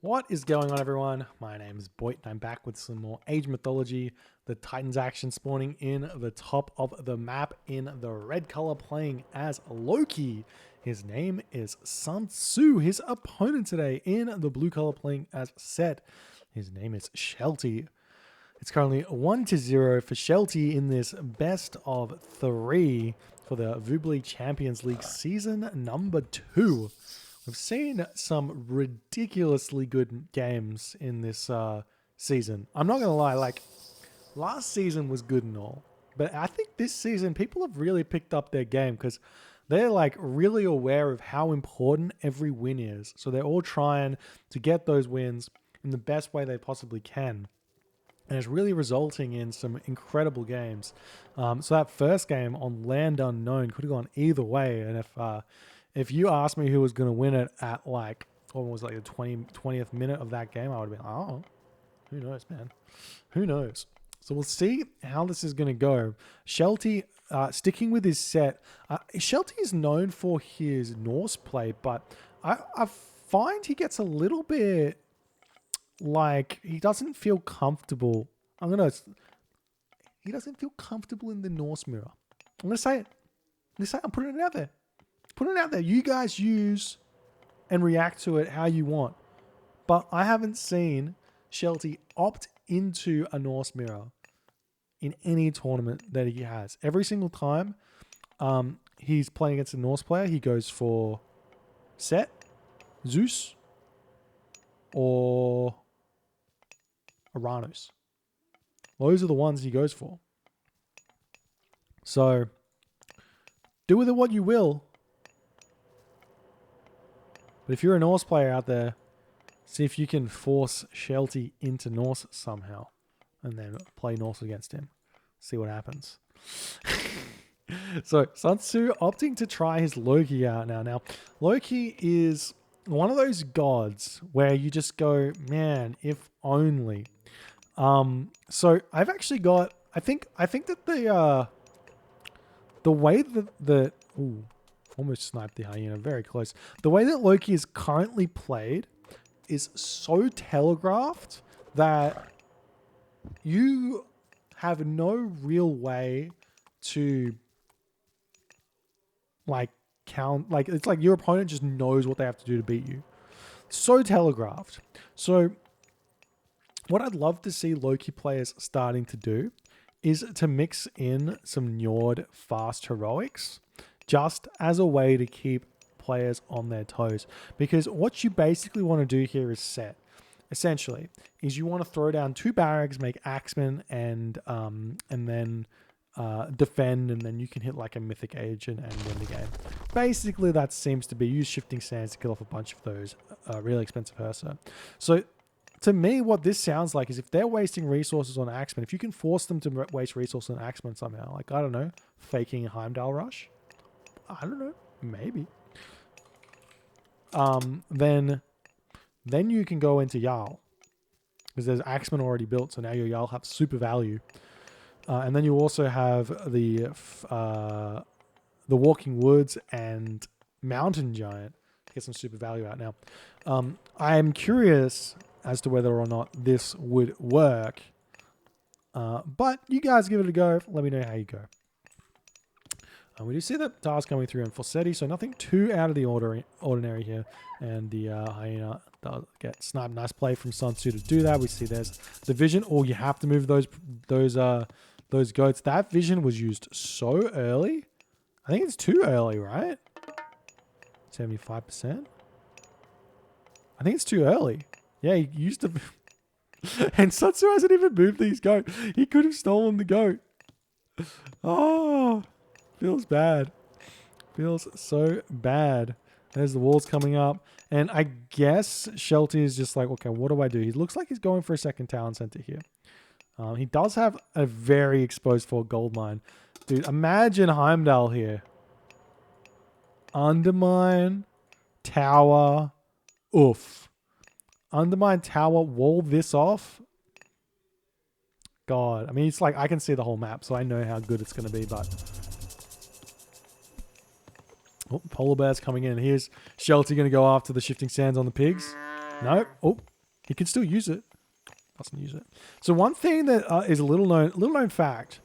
What is going on, everyone? My name is Boyt and I'm back with some more Age Mythology. The Titans action spawning in the top of the map in the red color, playing as Loki. His name is SunTzu. His opponent today in the blue color, playing as Set. His name is Shelty. It's currently 1-0 for Shelty in this best of 3 for the Vubli Champions League season number 2. We've seen some ridiculously good games in this season. I'm not going to lie, like, last season was good and all. But I think this season, people have really picked up their game because they're, like, really aware of how important every win is. So they're all trying to get those wins in the best way they possibly can. And it's really resulting in some incredible games. So that first game on Land Unknown could have gone either way. And if you asked me who was going to win it at like, what was like the 20th minute of that game, I would have been, oh, who knows, man? Who knows? So we'll see how this is going to go. Shelty, sticking with his set. Shelty is known for his Norse play, but I find he gets a little bit like he doesn't feel comfortable. He doesn't feel comfortable in the Norse mirror. I'm going to say it. I'm putting it out there. Put it out there. You guys use and react to it how you want. But I haven't seen Shelty opt into a Norse mirror in any tournament that he has. Every single time he's playing against a Norse player, he goes for Set, Zeus, or Uranus. Those are the ones he goes for. So do with it what you will. But if you're a Norse player out there, see if you can force Shelty into Norse somehow. And then play Norse against him. See what happens. So, SunTzu opting to try his Loki out now. Now, Loki is one of those gods where you just go, man, if only. So, I've actually got... I think that the way that... Ooh. Almost sniped the hyena, very close. The way that Loki is currently played is so telegraphed that you have no real way to like count. Like, it's like your opponent just knows what they have to do to beat you. So telegraphed. So what I'd love to see Loki players starting to do is to mix in some Njord fast heroics, just as a way to keep players on their toes. Because what you basically want to do here is set. Essentially, is you want to throw down 2 barracks, make axemen, and then defend, and then you can hit like a mythic age and win the game. Basically, that seems to be use shifting sands to kill off a bunch of those really expensive Ursa. So to me, what this sounds like is if they're wasting resources on axemen, if you can force them to waste resources on axemen somehow, like, I don't know, faking a Heimdall rush, I don't know, maybe. Then you can go into Jarl, because there's Axemen already built, so now your Jarl have super value. And then you also have the Walking Woods and Mountain Giant to get some super value out now. I am curious as to whether or not this would work. But you guys give it a go. Let me know how you go. We do see that task coming through in Fossetti, so nothing too out of the ordinary here. And the hyena does get sniped. Nice play from SunTzu to do that. We see there's the vision. Oh, you have to move those goats. That vision was used so early. I think it's too early, right? 75%. I think it's too early. Yeah, he used to. And SunTzu hasn't even moved these goats. He could have stolen the goat. Oh. Feels bad. Feels so bad. There's the walls coming up. And I guess Shelty is just like, okay, what do I do? He looks like he's going for a second talent center here. He does have a very exposed for gold mine. Dude, imagine Heimdall here. Undermine, tower, oof. Undermine, tower, wall this off. God. I mean, it's like I can see the whole map, so I know how good it's going to be, but... Oh, polar bear's coming in. Here's Shelty going to go after the shifting sands on the pigs. No. Oh, He can still use it. Doesn't use it. So one thing that is a little known fact,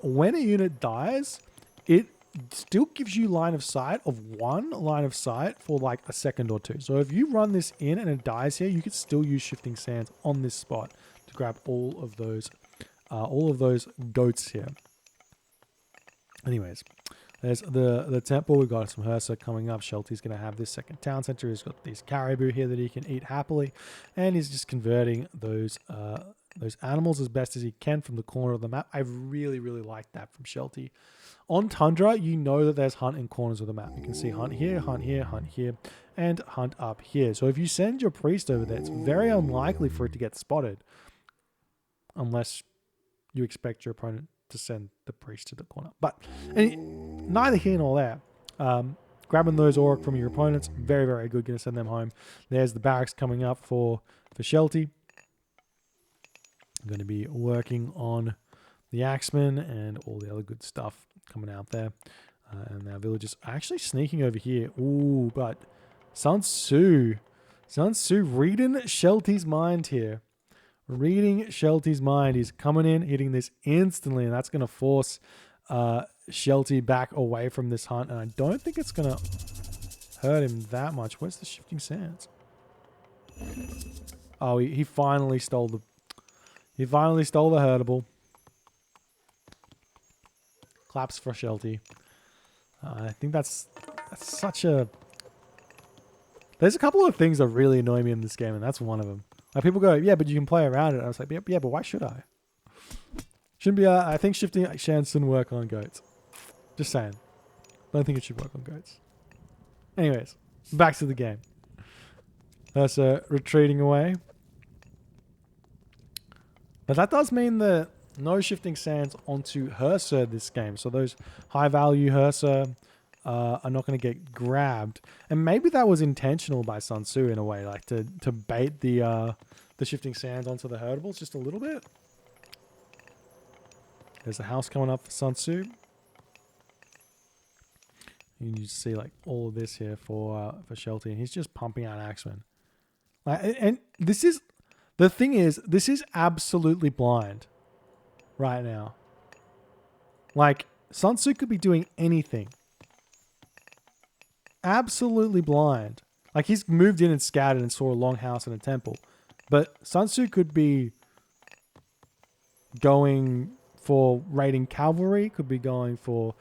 when a unit dies, it still gives you line of sight of one line of sight for like a second or two. So if you run this in and it dies here, you could still use shifting sands on this spot to grab all of those goats here. Anyways, there's the temple. We've got some Hursa coming up. Shelty's going to have this second town center. He's got these caribou here that he can eat happily, and he's just converting those animals as best as he can from the corner of the map. I really like that from Shelty. On Tundra, you know that there's hunt in corners of the map. You can see hunt here, hunt here, hunt here, and hunt up here. So if you send your priest over there, it's very unlikely for it to get spotted, unless you expect your opponent to send the priest to the corner. But neither here nor there. Grabbing those Auric from your opponents, very good. Going to send them home. There's the barracks coming up for Shelty. I'm going to be working on the Axemen and all the other good stuff coming out there. And our villagers are actually sneaking over here. Ooh, but SunTzu reading Shelty's mind here. Reading Shelty's mind. He's coming in, hitting this instantly, and that's going to force Shelty back away from this hunt. And I don't think it's going to hurt him that much. Where's the shifting sands? Oh, he finally stole the... He finally stole the herdable. Claps for Shelty. I think that's such a... There's a couple of things that really annoy me in this game, and that's one of them. Like people go, yeah, but you can play around it. I was like, yeah, but why should I? Shouldn't be. I think shifting sands shouldn't work on goats. Just saying. Don't think it should work on goats. Anyways, back to the game. So retreating away. But that does mean that no shifting sands onto Hursa this game. So those high value Hursa are not going to get grabbed. And maybe that was intentional by SunTzu in a way, like to bait the shifting sands onto the herdables just a little bit. There's a house coming up for SunTzu. You see like all of this here for Shelty, and he's just pumping out Axemen. And this is the thing is, this is absolutely blind right now. Like SunTzu could be doing anything. Absolutely blind. Like he's moved in and scattered and saw a longhouse and a temple. But SunTzu could be going for raiding cavalry, could be going for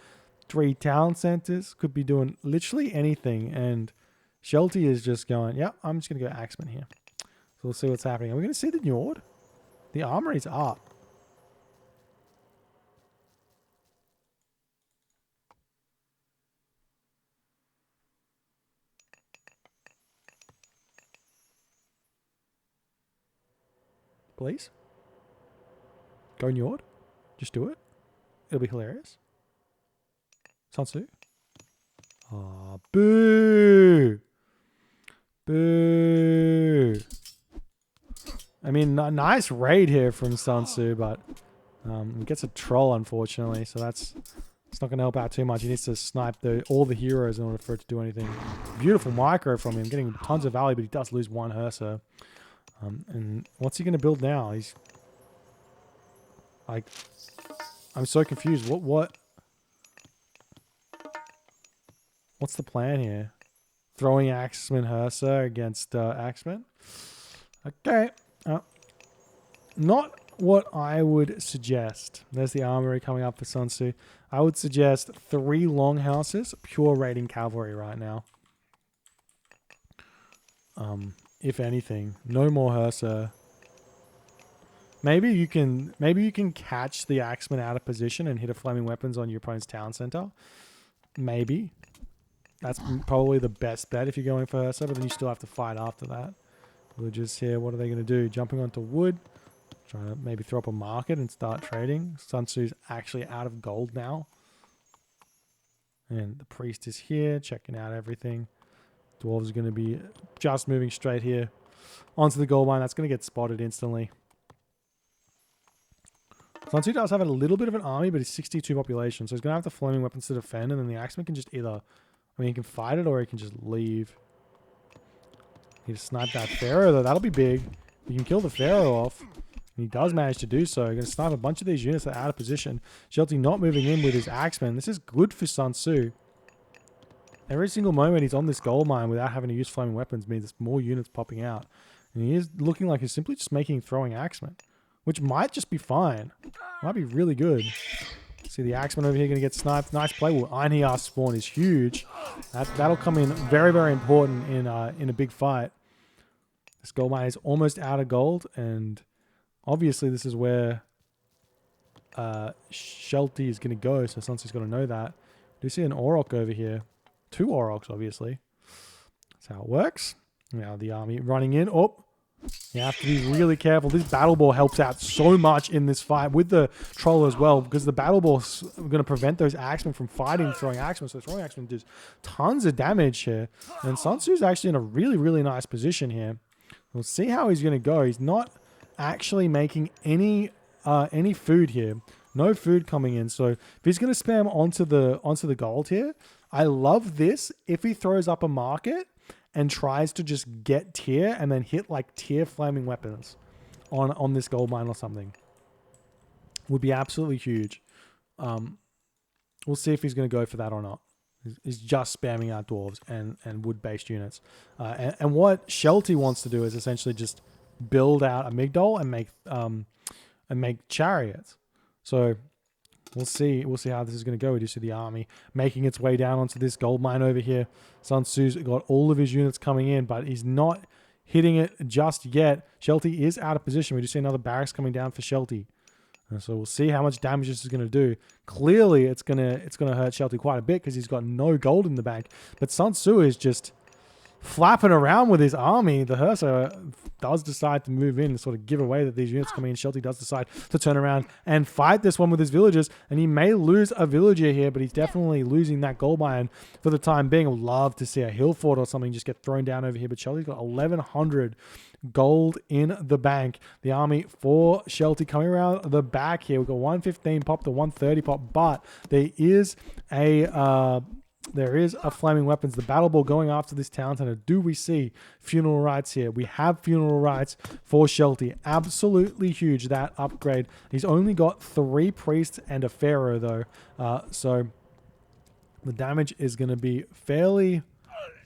3 town centers, could be doing literally anything. And Shelty is just going, yep, I'm just going to go Axeman here. So we'll see what's happening. Are we going to see the Njord? The armory's up. Please? Go Njord? Just do it. It'll be hilarious. SunTzu? Oh, boo! Boo! I mean, nice raid here from SunTzu, but he gets a troll, unfortunately, so it's not going to help out too much. He needs to snipe all the heroes in order for it to do anything. Beautiful micro from him, getting tons of value, but he does lose one Hursa. And what's he going to build now? He's like, I'm so confused. What's the plan here? Throwing Axeman Hursa against Axeman? Okay. Not what I would suggest. There's the armory coming up for SunTzu. I would suggest 3 longhouses, pure raiding cavalry right now. If anything, no more Hursa. Maybe you can catch the Axeman out of position and hit a flaming weapons on your opponent's town center. Maybe. That's probably the best bet if you're going for Hursa, but then you still have to fight after that. Villagers here, what are they going to do? Jumping onto wood. Trying to maybe throw up a market and start trading. SunTzu's actually out of gold now. And the priest is here, checking out everything. Dwarves are going to be just moving straight here onto the gold mine. That's going to get spotted instantly. SunTzu does have a little bit of an army, but he's 62 population, so he's going to have the flaming weapons to defend, and then the Axeman can just either... I mean, he can fight it or he can just leave. He just sniped that Pharaoh though. That'll be big. You can kill the Pharaoh off. And he does manage to do so. Going to snipe a bunch of these units that are out of position. Shelty not moving in with his Axeman. This is good for SunTzu. Every single moment he's on this gold mine without having to use flaming weapons means there's more units popping out. And he is looking like he's simply just making throwing Axemen, which might just be fine. Might be really good. See the Axeman over here going to get sniped. Nice play. Well, Einhjar spawn is huge. That'll come in very, very important in a big fight. This gold mine is almost out of gold, and obviously this is where Shelty is going to go, so SunTzu's got to know that. Do you see an Auroch over here? 2 Aurochs, obviously. That's how it works. Now the army running in. Oh, you have to be really careful. This battle ball helps out so much in this fight with the troll as well, because the battle ball's going to prevent those axemen from fighting throwing axemen. So throwing axemen does tons of damage here. And SunTzu's actually in a really, really nice position here. We'll see how he's going to go. He's not actually making any food here. No food coming in. So if he's going to spam onto the gold here, I love this. If he throws up a market and tries to just get tier and then hit like tier flaming weapons on this gold mine or something, would be absolutely huge. We'll see if he's going to go for that or not. He's just spamming out dwarves and wood-based units. And what Shelty wants to do is essentially just build out a Migdol and make chariots. So we'll see how this is going to go. We do see the army making its way down onto this gold mine over here. SunTzu's got all of his units coming in, but he's not hitting it just yet. Shelty is out of position. We do see another barracks coming down for Shelty. So we'll see how much damage this is going to do. Clearly, it's gonna hurt Shelty quite a bit because he's got no gold in the bank. But SunTzu is just flapping around with his army. The Hersa does decide to move in and sort of give away that these units coming in. Shelty does decide to turn around and fight this one with his villagers. And he may lose a villager here, but he's definitely losing that gold mine for the time being. I would love to see a hill fort or something just get thrown down over here. But Shelty's got 1,100 gold in the bank. The army for Shelty coming around the back here. We've got 115 pop to 130 pop, but there is a flaming weapons. The battle ball going after this town center. Do we see funeral rites here? We have funeral rites for Shelty. Absolutely huge, that upgrade. He's only got 3 priests and a pharaoh though. So the damage is going to be fairly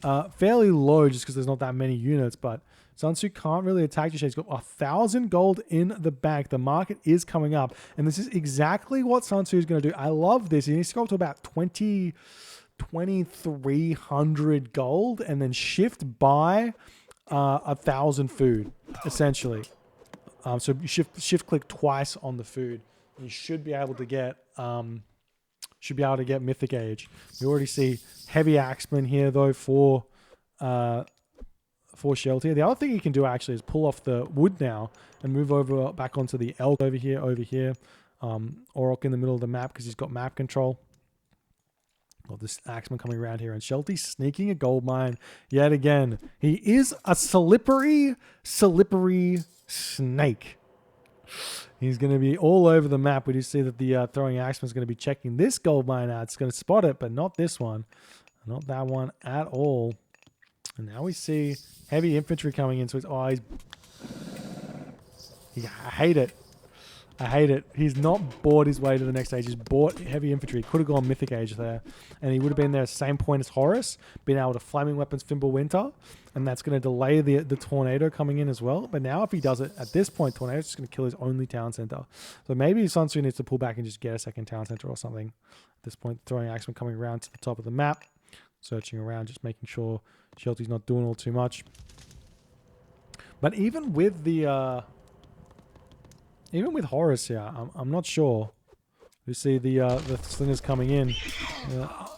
low just because there's not that many units, but SunTzu can't really attack just yet. He's got 1,000 gold in the bank. The market is coming up, and this is exactly what SunTzu is going to do. I love this. He needs to go up to about 2,300 gold and then shift by 1,000 food, essentially. So you shift click twice on the food. You should be able to get Mythic Age. You already see heavy axemen here though for Shelty. The other thing you can do actually is pull off the wood now and move over back onto the elk over here. Auroch in the middle of the map because he's got map control. Got this axeman coming around here, and Shelty sneaking a gold mine yet again. He is a slippery snake. He's going to be all over the map. We do see that the throwing axeman is going to be checking this gold mine out. It's going to spot it, but not this one. Not that one at all. And now we see heavy infantry coming in. So his eyes. I hate it. I hate it. He's not bought his way to the next stage. He's bought heavy infantry. Could have gone Mythic Age there. And he would have been there at the same point as Horus. Been able to Flaming Weapons Fimble Winter. And that's going to delay the Tornado coming in as well. But now if he does it at this point, Tornado's just going to kill his only town center. So maybe SunTzu needs to pull back and just get a second town center or something. At this point, throwing axeman coming around to the top of the map. Searching around, just making sure Shelty's not doing all too much. But even with the Horus here, I'm not sure. We see the slingers coming in.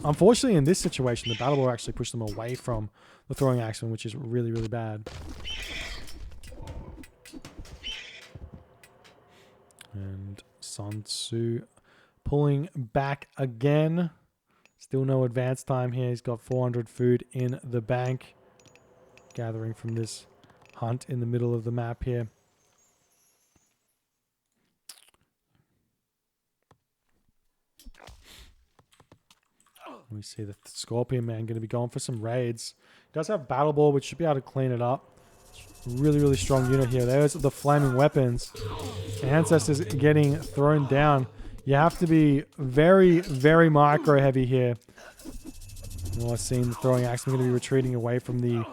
Unfortunately, in this situation, the battle will actually push them away from the throwing axeman, which is really, really bad. And SunTzu pulling back again. Still no advance time here. He's got 400 food in the bank. Gathering from this hunt in the middle of the map here. We see the Scorpion Man going to be going for some raids. He does have Battle Ball, which should be able to clean it up. Really, really strong unit here. There's the flaming weapons. Ancestors getting thrown down. You have to be very, very micro heavy here. Well, I've seen the throwing axe. I'm going to be retreating away from the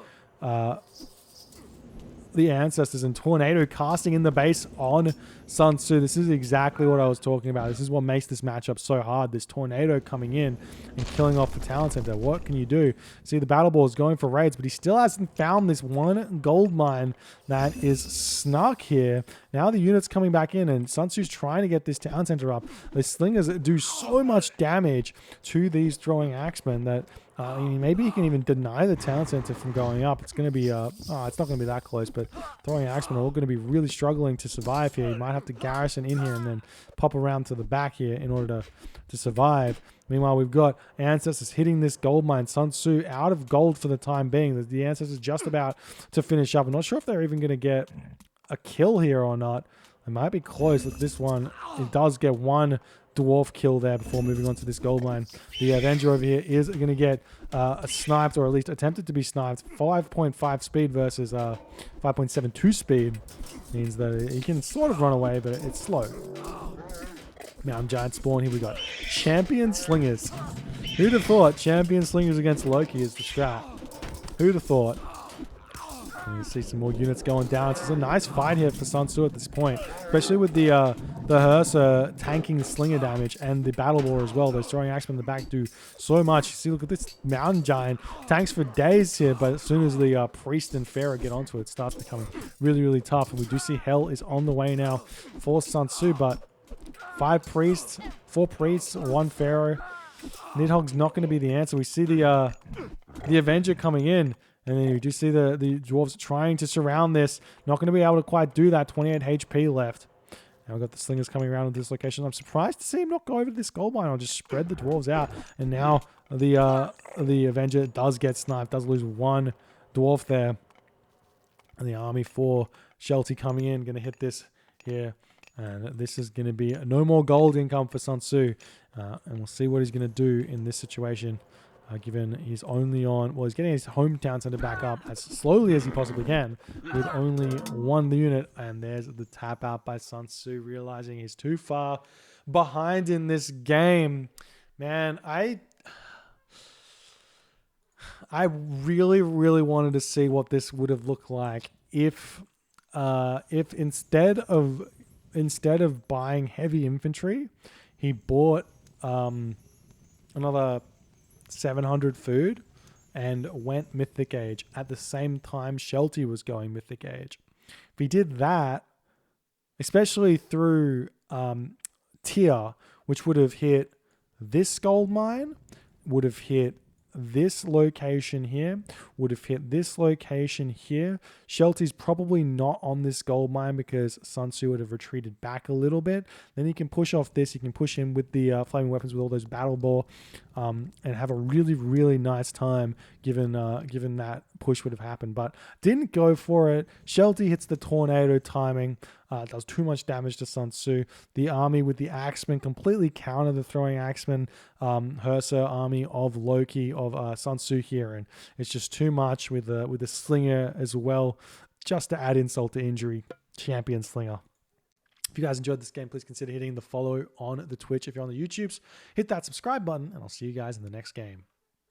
ancestors, and tornado casting in the base on SunTzu. This is exactly what I was talking about. This is what makes this matchup so hard. This tornado coming in and killing off the talent center. What can you do? See, the battle ball is going for raids, but he still hasn't found this one gold mine that is snuck here. Now the unit's coming back in, and SunTzu's trying to get this talent center up. The slingers do so much damage to these throwing axemen that maybe he can even deny the talent center from going up. It's going to be, it's not going to be that close, but throwing axemen are all going to be really struggling to survive here. He might have to garrison in here and then pop around to the back here in order to survive. Meanwhile, we've got Ancestors hitting this gold mine. SunTzu out of gold for the time being. The Ancestors just about to finish up. I'm not sure if they're even going to get a kill here or not. It might be close. Look, this one, it does get one dwarf kill there before moving on to this gold mine. The Avenger over here is going to get sniped, or at least attempted to be sniped. 5.5 speed versus 5.72 speed means that he can sort of run away, but it's slow. Mountain Giant spawn. Here we got Champion Slingers. Who'd have thought Champion Slingers against Loki is the strat? Who'd have thought? And you see some more units going down. It's a nice fight here for SunTzu at this point, especially with the Hearser tanking the slinger damage and the battle ball as well. Those throwing axemen in the back do so much. You see, look at this Mountain Giant. Tanks for days here, but as soon as the Priest and Pharaoh get onto it, it starts becoming really, really tough. And we do see Hell is on the way now for SunTzu, but 4 priests, 1 Pharaoh. Nidhogg's not going to be the answer. We see the Avenger coming in. And then you do see the dwarves trying to surround this. Not going to be able to quite do that. 28 HP left. Now we've got the slingers coming around in this location. I'm surprised to see him not go over to this gold mine. I'll just spread the dwarves out. And now the Avenger does get sniped. Does lose 1 dwarf there. And the army for Shelty coming in. Going to hit this here. And this is going to be no more gold income for SunTzu. And we'll see what he's going to do in this situation. Given he's only on, well, he's getting his hometown center back up as slowly as he possibly can with only 1 unit. And there's the tap out by SunTzu, realizing he's too far behind in this game. Man, I really, really wanted to see what this would have looked like if instead of buying heavy infantry, he bought another 700 food and went Mythic Age at the same time Shelty was going Mythic Age. If he did that, especially through tier, which would have hit this gold mine, would have hit this location here, would have hit this location here. Shelty's probably not on this gold mine because SunTzu would have retreated back a little bit. Then he can push off this. He can push in with the flaming weapons with all those battle ball and have a really, really nice time given that push would have happened. But didn't go for it. Shelty hits the tornado timing. Does too much damage to SunTzu. The army with the axemen completely counter the throwing axemen Hearser army of Loki of SunTzu here, and it's just too much with the slinger as well. Just to add insult to injury, champion slinger. If you guys enjoyed this game, please consider hitting the follow on the Twitch. If you're on the YouTubes, hit that subscribe button, and I'll see you guys in the next game.